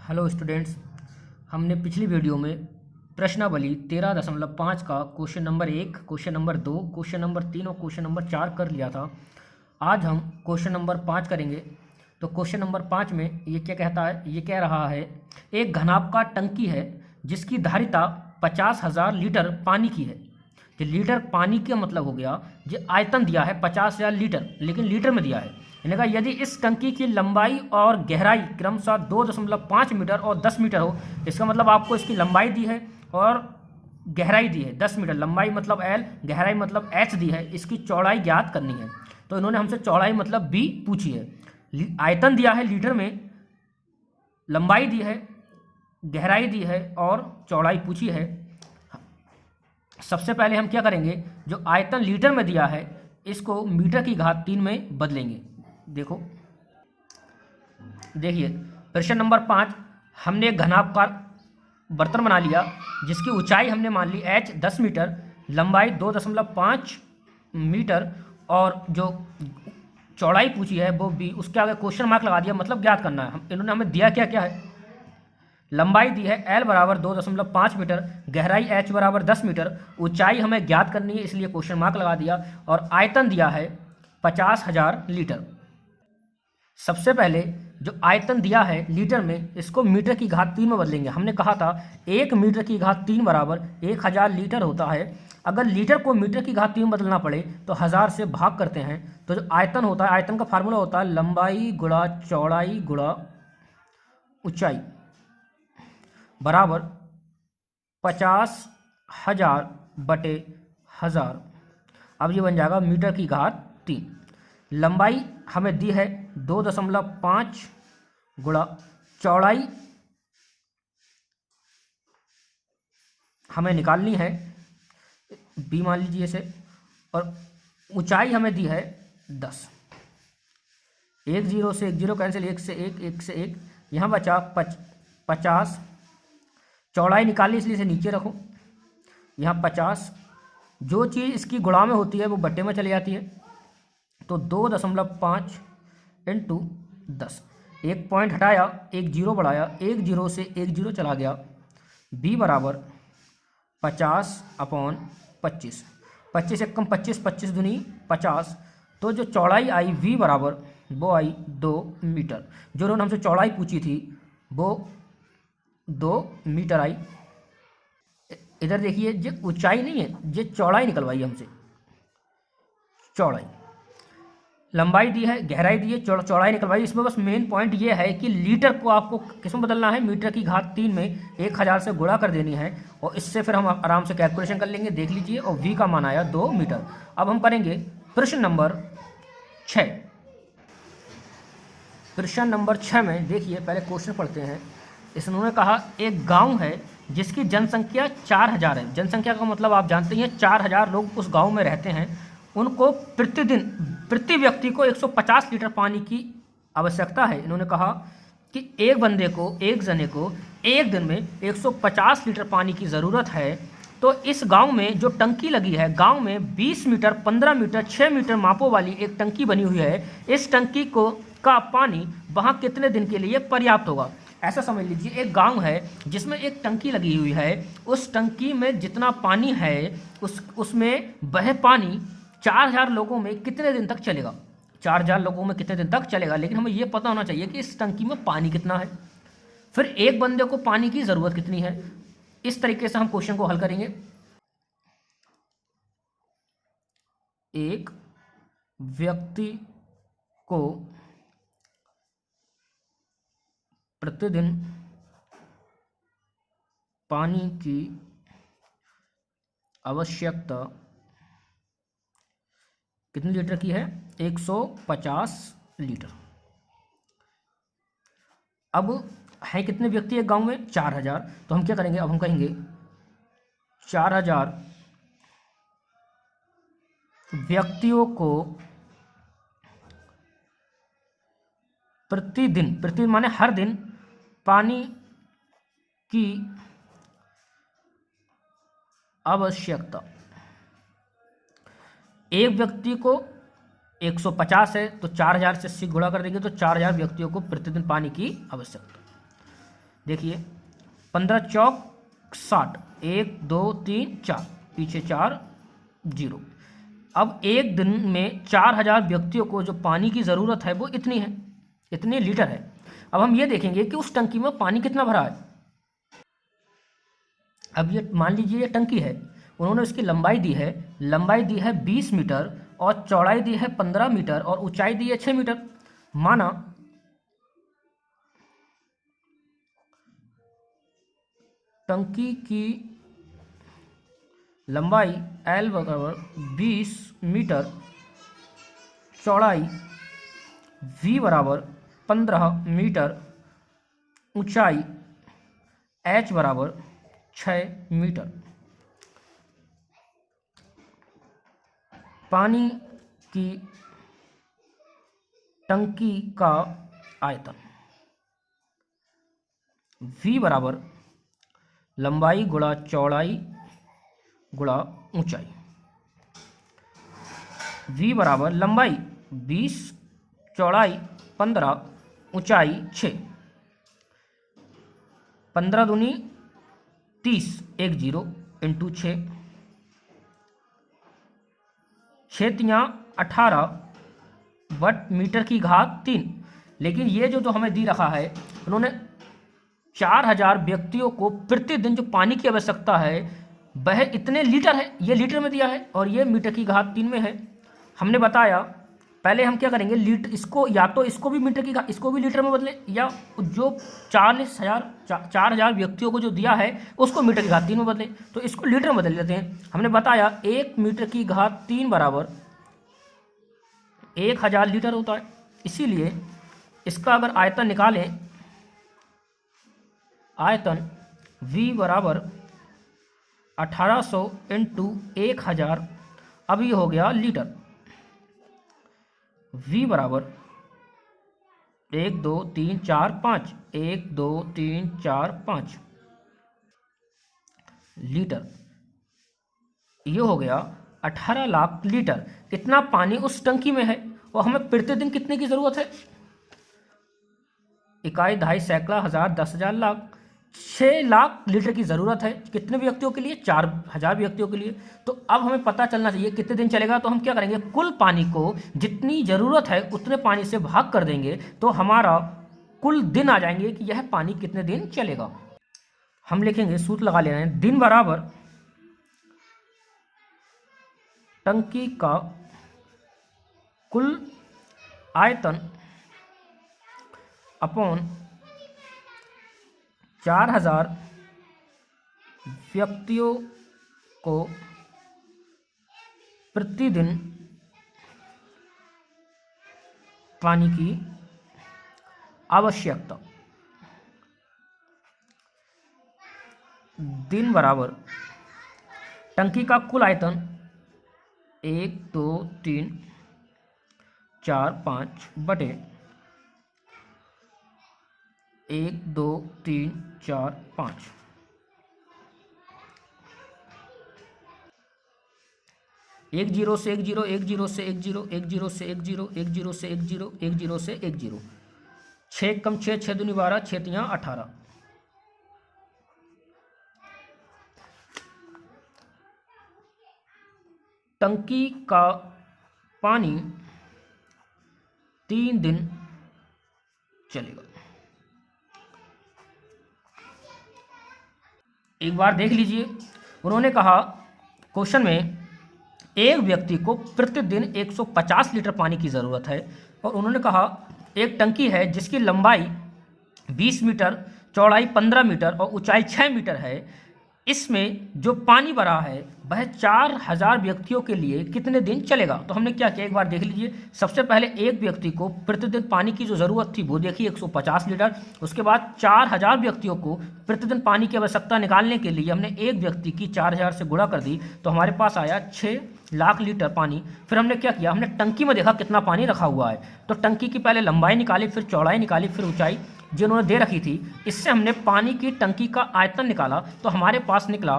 Hello students, हमने पिछली video में प्रश्नावली 13.5 का question number 1, question number 2, question number 3 और क्वेश्चन नंबर 4 कर लिया था। आज हम क्वेश्चन नंबर 5 करेंगे। तो क्वेश्चन नंबर 5 में ये क्या कहता है, ये कह रहा है एक घनाभ टंकी है जिसकी धारिता 50,000 लीटर पानी की है। जो लीटर पानी का मतलब हो गया, जो आयतन दिया है 50,000 लीटर, लेकिन लीटर में दिया है। इन्हें कहा यदि इस टंकी की लंबाई और गहराई क्रमशः 2.5 मीटर और 10 मीटर हो, इसका मतलब आपको इसकी लंबाई दी है और गहराई दी है 10 मीटर। लंबाई मतलब L, गहराई मतलब H दी है। इसकी चौड़ाई ज्ञात करनी है। तो इन्होंने हमसे चौड़ाई मतलब B पूछी है। आयतन दिया है लीटर में, लंबाई दी है, गहराई दी है और चौड़ाई पूछी है। सबसे पहले हम क्या करेंगे, जो आयतन लीटर में दिया है इसको मीटर की घात 3 में बदलेंगे। देखिए प्रश्न नंबर 5, हमने एक घनाभकार बर्तन बना लिया जिसकी ऊंचाई हमने मान ली h 10 मीटर, लंबाई 2.5 मीटर और जो चौड़ाई पूछी है वो b। उसके आगे क्वेश्चन मार्क लगा दिया, मतलब ज्ञात करना है। इन्होंने हमें दिया क्या क्या है, लंबाई दी है L बराबर 2.5 मीटर, गहराई H बराबर 10 मीटर, ऊंचाई हमें ज्ञात करनी है इसलिए क्वेश्चन मार्क लगा दिया, और आयतन दिया है 50,000 लीटर। सबसे पहले जो आयतन दिया है लीटर में, इसको मीटर की घात 3 में बदलेंगे। हमने कहा था 1 मीटर की घात 3 बराबर 1000 लीटर होता है। अगर लीटर को मीटर की घात 3 में बदलना पड़े तो 1000 से भाग करते हैं। तो जो आयतन होता है, आयतन का फार्मूला होता है लंबाई गुणा चौड़ाई गुणा ऊंचाई बराबर 50,000 बटे 1000। अब ये बन जाएगा मीटर की घात 3। लंबाई हमें दी है 2.5 गुणा चौड़ाई हमें निकालनी है, b मान लीजिए इसे, और ऊंचाई हमें दी है 10। 1 0 से 1 0 कैंसिल, 1 से 1, 1 से 1, यहाँ बचा 50। चौड़ाई निकालनी इसलिए इसे नीचे रखो, यहाँ 50। जो चीज़ इसकी गुणा में होती है वो बट्टे में चली जाती है। तो 2.5 इंटू 10, एक पॉइंट हटाया, एक जीरो बढ़ाया, 1 0 से 1 0 चला गया। b बराबर 50/25, 25 एकम 25, 25 दूनी 50। तो जो चौड़ाई आई v बराबर वो आई 2 मीटर। जो उन्होंने हमसे चौड़ाई पूछी थी वो 2 मीटर आई। इधर देखिए, ये ऊंचाई नहीं है, ये चौड़ाई निकलवाई हमसे। चौड़ाई, लंबाई दी है, गहराई दी है, चौड़ाई निकलवाई। इसमें बस मेन पॉइंट ये है कि लीटर को आपको किस में बदलना है, मीटर की घात 3 में 1000 से गुणा कर देनी है, और इससे फिर हम आराम से कैलकुलेशन कर लेंगे। देख लीजिए, और v का मान आया 2 मीटर। अब हम करेंगे प्रश्न नंबर 6। प्रश्न नंबर 6 में देखिए, पहले क्वेश्चन पढ़ते हैं। इसने कहा एक गाँव है जिसकी जनसंख्या 4000 है। जनसंख्या का मतलब आप जानते हैं, 4000 लोग उस गाँव में रहते हैं। उनको प्रतिदिन प्रति व्यक्ति को 150 लीटर पानी की आवश्यकता है। इन्होंने कहा कि एक बंदे को, एक जने को एक दिन में 150 लीटर पानी की ज़रूरत है। तो इस गांव में जो टंकी लगी है, गांव में 20 मीटर, 15 मीटर, 6 मीटर मापों वाली एक टंकी बनी हुई है। इस टंकी को का पानी वहाँ कितने दिन के लिए पर्याप्त होगा। ऐसा समझ लीजिए, एक गांव है जिसमें एक टंकी लगी हुई है। उस टंकी में जितना पानी है उसमें वह पानी 4000 लोगों में कितने दिन तक चलेगा। 4000 लोगों में कितने दिन तक चलेगा, लेकिन हमें यह पता होना चाहिए कि इस टंकी में पानी कितना है, फिर एक बंदे को पानी की ज़रूरत कितनी है। इस तरीके से हम क्वेश्चन को हल करेंगे। एक व्यक्ति को प्रतिदिन पानी की आवश्यकता कितने लीटर की है, 150 लीटर। अब है कितने व्यक्ति एक गांव में, 4000। तो हम क्या करेंगे, अब हम कहेंगे 4000 व्यक्तियों को प्रतिदिन, प्रतिदिन माने हर दिन, पानी की आवश्यकता। एक व्यक्ति को 150 है तो 4000 से 80 गुणा कर देंगे तो 4000 व्यक्तियों को प्रतिदिन पानी की आवश्यकता। देखिए 15 चौक 60, 1 2 3 4, पीछे 4 0। अब एक दिन में 4000 व्यक्तियों को जो पानी की ज़रूरत है वो इतनी है, इतने लीटर है। अब हम ये देखेंगे कि उस टंकी में पानी कितना भरा है। अब ये मान लीजिए ये टंकी है, उन्होंने इसकी लंबाई दी है 20 मीटर और चौड़ाई दी है 15 मीटर और ऊंचाई दी है 6 मीटर। माना टंकी की लंबाई L बराबर 20 मीटर, चौड़ाई V बराबर 15 मीटर, ऊंचाई H बराबर 6 मीटर। पानी की टंकी का आयतन V बराबर लंबाई गुणा चौड़ाई गुणा ऊंचाई। V बराबर लंबाई 20, चौड़ाई 15, ऊंचाई 6, 15 दूनी 30, 1 0 इंटू 6, 6 तियाँ 18 बट मीटर की घात 3। लेकिन ये जो हमें दी रखा है, उन्होंने 4000 व्यक्तियों को प्रतिदिन जो पानी की आवश्यकता है वह इतने लीटर है, ये लीटर में दिया है और ये मीटर की घात 3 में है। हमने बताया पहले हम क्या करेंगे, लीटर इसको या तो इसको भी मीटर की घात, इसको भी लीटर में बदलें, या जो 4000 व्यक्तियों को जो दिया है उसको मीटर की घात 3 में बदलें। तो इसको लीटर में बदल देते हैं। हमने बताया 1 मीटर की घात 3 बराबर 1000 लीटर होता है। इसीलिए इसका अगर आयतन निकालें, आयतन V बराबर 1800 इंटू 1000, अब ये हो गया लीटर। V बराबर 1 2 3 4 5, 1 2 3 4 5 लीटर। ये हो गया 18 लाख लीटर। इतना पानी उस टंकी में है और हमें प्रतिदिन कितने की ज़रूरत है? इकाई, दहाई, सैकड़ा, हज़ार, 10,000, लाख, 6 लाख लीटर की ज़रूरत है। कितने व्यक्तियों के लिए? 4000 व्यक्तियों के लिए। तो अब हमें पता चलना चाहिए कितने दिन चलेगा। तो हम क्या करेंगे, कुल पानी को जितनी ज़रूरत है उतने पानी से भाग कर देंगे तो हमारा कुल दिन आ जाएंगे कि यह पानी कितने दिन चलेगा। हम लिखेंगे, सूत्र लगा ले रहे हैं, दिन बराबर टंकी का कुल आयतन अपॉन 4000 व्यक्तियों को प्रतिदिन पानी की आवश्यकता। दिन बराबर टंकी का कुल आयतन 1 2 3 4 5 बटे 1 2 3 4 5। एक जीरो से 1 0, 1 0 से 1 0, 1 0 से 1 0, 1 0 से 1 0, 1 0 से 1 0, 6 कम 6, 6 दूनी 12, 6 तियाँ 18। टंकी का पानी 3 दिन चलेगा। एक बार देख लीजिए, उन्होंने कहा क्वेश्चन में एक व्यक्ति को प्रतिदिन 150 लीटर पानी की ज़रूरत है और उन्होंने कहा एक टंकी है जिसकी लंबाई 20 मीटर, चौड़ाई 15 मीटर और ऊंचाई 6 मीटर है। इसमें जो पानी भरा है वह 4000 व्यक्तियों के लिए कितने दिन चलेगा। तो हमने क्या किया, एक बार देख लीजिए। सबसे पहले एक व्यक्ति को प्रतिदिन पानी की जो ज़रूरत थी वो देखी 150 लीटर। उसके बाद 4000 व्यक्तियों को प्रतिदिन पानी की आवश्यकता निकालने के लिए हमने एक व्यक्ति की 4000 से गुणा कर दी तो हमारे पास आया 6 लाख लीटर पानी। फिर हमने क्या किया, हमने टंकी में देखा कितना पानी रखा हुआ है तो टंकी की पहले लंबाई निकाली, फिर चौड़ाई निकाली, फिर ऊंचाई जो उन्होंने दे रखी थी। इससे हमने पानी की टंकी का आयतन निकाला तो हमारे पास निकला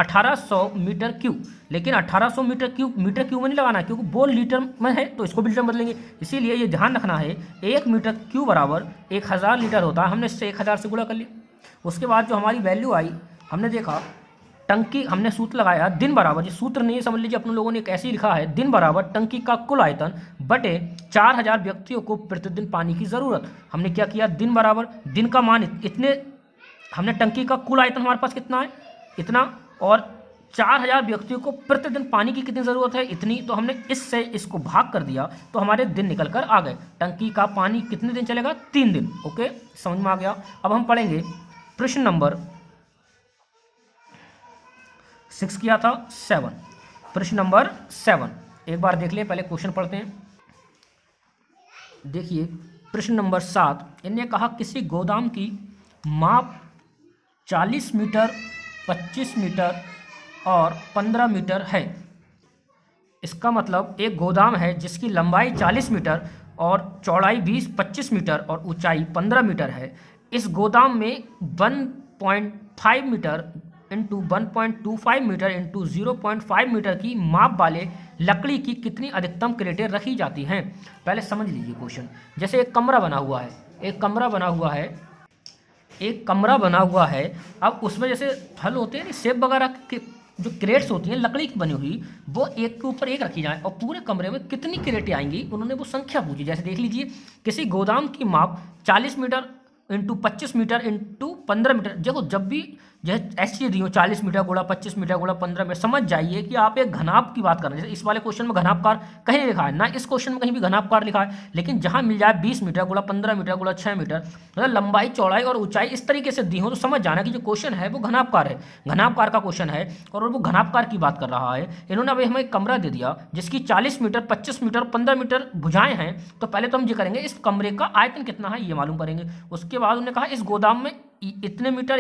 1800 मीटर क्यूब, लेकिन 1800 मीटर क्यूब में नहीं लगाना है क्योंकि बोल लीटर में है तो इसको भी लीटर में बदलेंगे। इसीलिए ये ध्यान रखना है 1 मीटर क्यूब बराबर 1000 लीटर होता है। हमने इससे 1000 से गुणा कर लिया। उसके बाद जो हमारी वैल्यू आई, हमने देखा टंकी, हमने सूत्र लगाया दिन बराबर, ये सूत्र नहीं समझ लीजिए, अपने लोगों ने कैसे ही लिखा है, दिन बराबर टंकी का कुल आयतन बटे 4000 व्यक्तियों को प्रतिदिन पानी की ज़रूरत। हमने क्या किया, दिन बराबर दिन का मान इतने, हमने टंकी का कुल आयतन हमारे पास कितना है इतना, और 4000 व्यक्तियों को प्रतिदिन पानी की कितनी ज़रूरत है इतनी, तो हमने इससे इसको भाग कर दिया तो हमारे दिन निकल कर आ गए। टंकी का पानी कितने दिन चलेगा, 3 दिन। ओके, समझ में आ गया। अब हम पढ़ेंगे प्रश्न नंबर 6 किया था 7, प्रश्न नंबर 7 एक बार देख लें, पहले क्वेश्चन पढ़ते हैं। देखिए प्रश्न नंबर 7, इन्हें कहा किसी गोदाम की माप 40 मीटर, 25 मीटर और 15 मीटर है। इसका मतलब एक गोदाम है जिसकी लंबाई 40 मीटर और चौड़ाई 25 मीटर और ऊंचाई 15 मीटर है। इस गोदाम में 1.5 metre into 1.25 metre into 0.5 metre की माप वाले लकड़ी की कितनी अधिकतम क्रेटें रखी जाती हैं। पहले समझ लीजिए क्वेश्चन। जैसे एक कमरा बना हुआ है, एक कमरा बना हुआ है। अब उसमें जैसे फल होते हैं, सेब वगैरह के जो क्रेट्स होती हैं लकड़ी की बनी हुई, वो एक के ऊपर एक रखी जाए और पूरे कमरे में कितनी क्रेटें आएंगी, उन्होंने वो संख्या पूछी। जैसे देख लीजिए, किसी गोदाम की माप 40 metre into 25 metre into 15 metre. देखो जब भी ऐसी चीज़ दी हो 40 मीटर गुणा 25 मीटर गुणा 15 मीटर, समझ जाइए कि आप एक घनाभ की बात कर रहे हैं। जैसे इस वाले क्वेश्चन में घनाभकार कहीं नहीं लिखा है, ना इस क्वेश्चन में कहीं भी घनाभकार लिखा है, लेकिन जहां मिल जाए 20 मीटर गुणा 15 मीटर गुणा 6 मीटर, मतलब लंबाई चौड़ाई और ऊंचाई इस तरीके से दी हो तो समझ जाना कि जो क्वेश्चन है वो घनाभकार है, घनाभकार का क्वेश्चन है और वो घनाभकार की बात कर रहा है। इन्होंने अभी हमें एक कमरा दे दिया जिसकी 40 मीटर, 25 मीटर, 15 मीटर भुजाएं हैं। तो पहले तो हम ये करेंगे इस कमरे का आयतन कितना है ये मालूम करेंगे। उसके बाद उन्होंने कहा इस गोदाम में इतने मीटर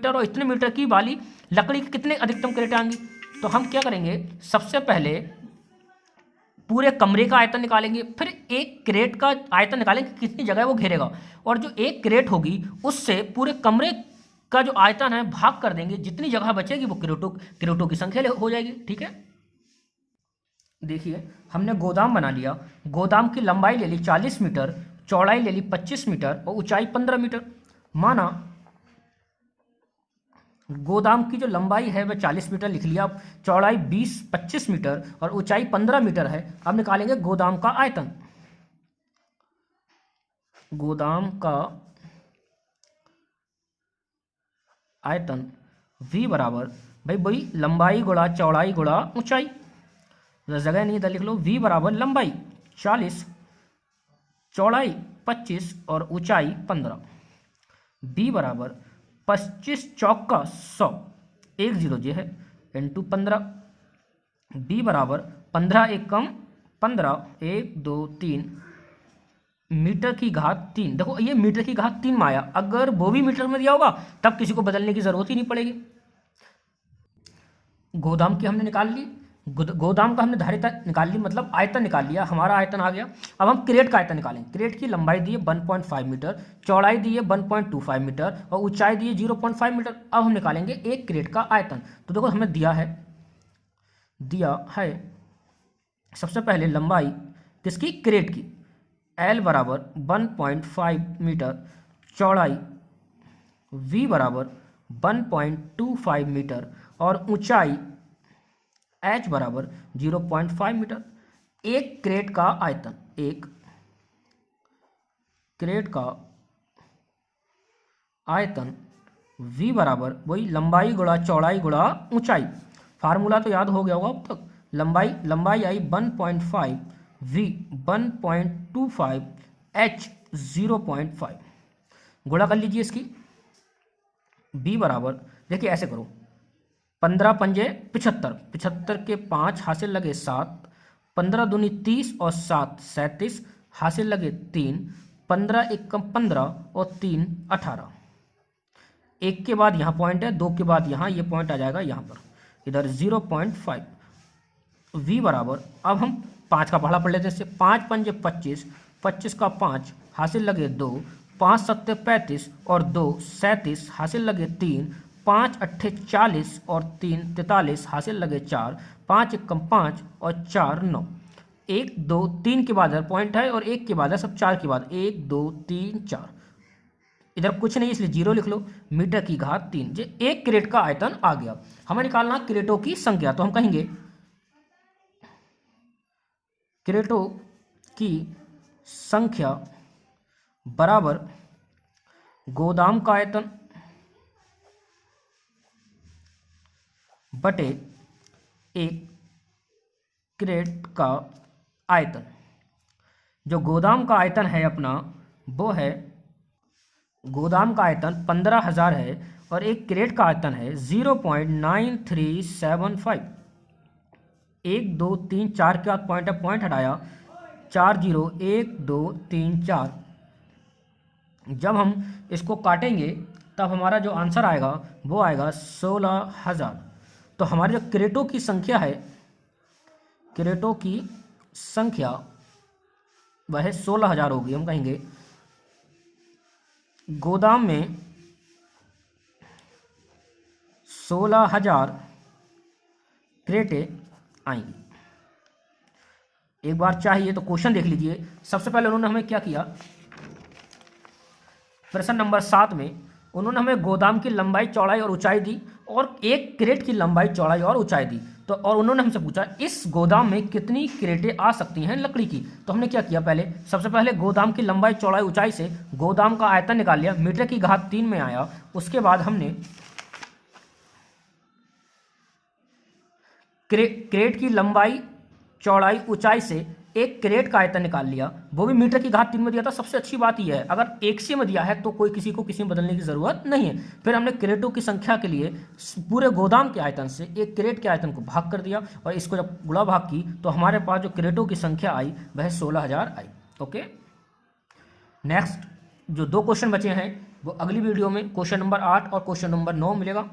और इतने मीटर की वाली लकड़ी की कितने अधिकतम क्रेटें आएंगी। तो हम क्या करेंगे, सबसे पहले पूरे कमरे का आयतन निकालेंगे, फिर एक क्रेट का आयतन निकालेंगे कितनी जगह वो घेरेगा, और जो एक क्रेट होगी उससे पूरे कमरे का जो आयतन है भाग कर देंगे, जितनी जगह बचेगी वो क्रेटों की संख्या हो जाएगी। ठीक है, देखिए हमने गोदाम बना लिया, गोदाम की लंबाई ले ली 40 मीटर, चौड़ाई ले ली 25 मीटर और ऊंचाई 15 मीटर। माना गोदाम की जो लंबाई है वह 40 मीटर लिख लिया, चौड़ाई 25 मीटर और ऊंचाई 15 मीटर है। अब निकालेंगे गोदाम का आयतन। गोदाम का आयतन V बराबर, भाई वही लंबाई गुणा चौड़ाई गुणा ऊंचाई, जगह नहीं इधर लिख लो। V बराबर लंबाई 40, चौड़ाई 25 और ऊंचाई 15। B बराबर 25 चौका 100, 10 जे है इंटू 15। B बराबर 15 एकम 15, 1 2 3 मीटर की घात 3। देखो ये मीटर की घात 3 में आया, अगर वो भी मीटर में दिया होगा तब किसी को बदलने की जरूरत ही नहीं पड़ेगी। गोदाम की हमने निकाल ली, गोदाम का हमने धारिता निकाल ली, मतलब आयतन निकाल लिया, हमारा आयतन आ गया। अब हम क्रेट का आयतन निकालें। क्रेट की लंबाई दी है 1.5 मीटर, चौड़ाई दी है 1.25 मीटर और ऊंचाई दी है 0.5 मीटर। अब हम निकालेंगे एक क्रेट का आयतन। तो देखो हमें दिया है सबसे पहले लंबाई किसकी, क्रेट की, L बराबर 1.5 मीटर, चौड़ाई V बराबर 1.25 मीटर और ऊंचाई H बराबर 0.5 मीटर। एक क्रेट का आयतन, एक क्रेट का आयतन V बराबर वही लंबाई गुणा चौड़ाई गुणा ऊंचाई। फार्मूला तो याद हो गया होगा अब तक। लंबाई आई 1.5, V 1.25, H 0.5। गुणा कर लीजिए इसकी। B बराबर, देखिए ऐसे करो, 15 पंजे 75, 75 के 5 हासिल लगे 7, 15 दूनी 30 और 7 37, हासिल लगे 3, 15 एकम 15 और 3 18। एक के बाद यहाँ पॉइंट है, 2 के बाद यहाँ ये पॉइंट आ जाएगा यहाँ पर, इधर 0.5। V बराबर, अब हम 5 का पहाड़ा पढ़ लेते हैं इससे। 5 पंजे 25, 25 का 5 हासिल लगे 2, 5 सत्ते 35 और 2 37, हासिल लगे 3, 5 अट्ठे 40 और 3 43, हासिल लगे 4, 5 एकम 5 और 4 9। 1 2 3 के बाद पॉइंट है और 1 के बाद है, सब 4 के बाद 1 2 3 4। इधर कुछ नहीं इसलिए 0 लिख लो। मीटर की घात 3, जो 1 क्रेट का आयतन आ गया। हमें निकालना क्रेटों की संख्या, तो हम कहेंगे क्रेटों की संख्या बराबर गोदाम का आयतन बटे एक क्रेट का आयतन। जो गोदाम का आयतन है अपना वो है, गोदाम का आयतन 15,000 है और एक क्रेट का आयतन है 0.9375। 1 2 3 4 के बाद पॉइंट है, पॉइंट हटाया 4 0 1 2 3 4। जब हम इसको काटेंगे तब हमारा जो आंसर आएगा वो आएगा 16,000। तो हमारी जो क्रेटों की संख्या है, क्रेटों की संख्या वह 16,000 होगी। हम कहेंगे गोदाम में 16,000 क्रेटें आएंगी। एक बार चाहिए तो क्वेश्चन देख लीजिए। सबसे पहले उन्होंने हमें क्या किया, प्रश्न नंबर 7 में उन्होंने हमें गोदाम की लंबाई चौड़ाई और ऊंचाई दी और एक क्रेट की लंबाई चौड़ाई और ऊंचाई दी। तो और उन्होंने हमसे पूछा इस गोदाम में कितनी क्रेटें आ सकती हैं लकड़ी की। तो हमने क्या किया, पहले सबसे पहले गोदाम की लंबाई चौड़ाई ऊंचाई से गोदाम का आयतन निकाल लिया, मीटर की घात 3 में आया। उसके बाद हमने क्रेट की लंबाई चौड़ाई ऊंचाई से एक क्रेट का आयतन निकाल लिया, वो भी मीटर की घात 3 में दिया था। सबसे अच्छी बात यह है अगर 100 में दिया है तो कोई किसी को किसी में बदलने की जरूरत नहीं है। फिर हमने क्रेटों की संख्या के लिए पूरे गोदाम के आयतन से एक क्रेट के आयतन को भाग कर दिया और इसको जब गुणा भाग की तो हमारे पास जो क्रेटों की संख्या आई वह 16,000 आई। ओके, नेक्स्ट जो 2 क्वेश्चन बचे हैं वो अगली वीडियो में क्वेश्चन नंबर 8 और क्वेश्चन नंबर 9 मिलेगा।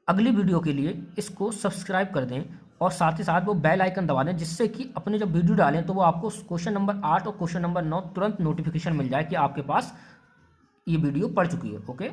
अगली वीडियो के लिए इसको सब्सक्राइब कर दें और साथ ही साथ वो बेल आइकन दबा दें, जिससे कि अपने जब वीडियो डालें तो वो आपको क्वेश्चन नंबर 8 और क्वेश्चन नंबर 9 तुरंत नोटिफिकेशन मिल जाए कि आपके पास ये वीडियो पड़ चुकी है। ओके।